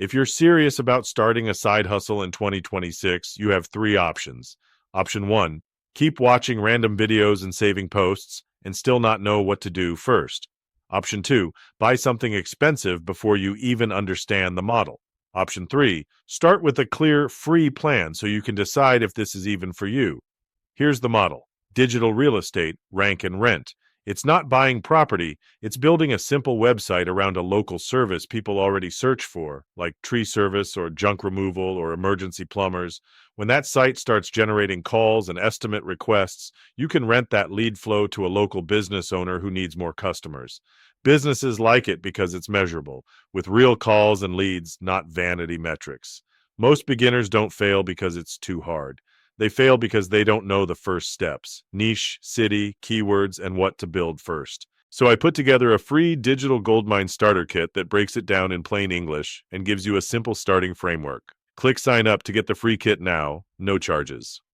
If you're serious about starting a side hustle in 2026, you have three options. Option one, keep watching random videos and saving posts and still not know what to do first. Option two, buy something expensive before you even understand the model. Option three, start with a clear, free plan so you can decide if this is even for you. Here's the model. Digital real estate, rank and rent. It's not buying property, it's building a simple website around a local service people already search for, like tree service or junk removal or emergency plumbers. When that site starts generating calls and estimate requests, you can rent that lead flow to a local business owner who needs more customers. Businesses like it because it's measurable, with real calls and leads, not vanity metrics. Most beginners don't fail because it's too hard. They fail because they don't know the first steps: niche, city, keywords, and what to build first. So I put together a free Digital Goldmine Starter Kit that breaks it down in plain English and gives you a simple starting framework. Click sign up to get the free kit now, no charges.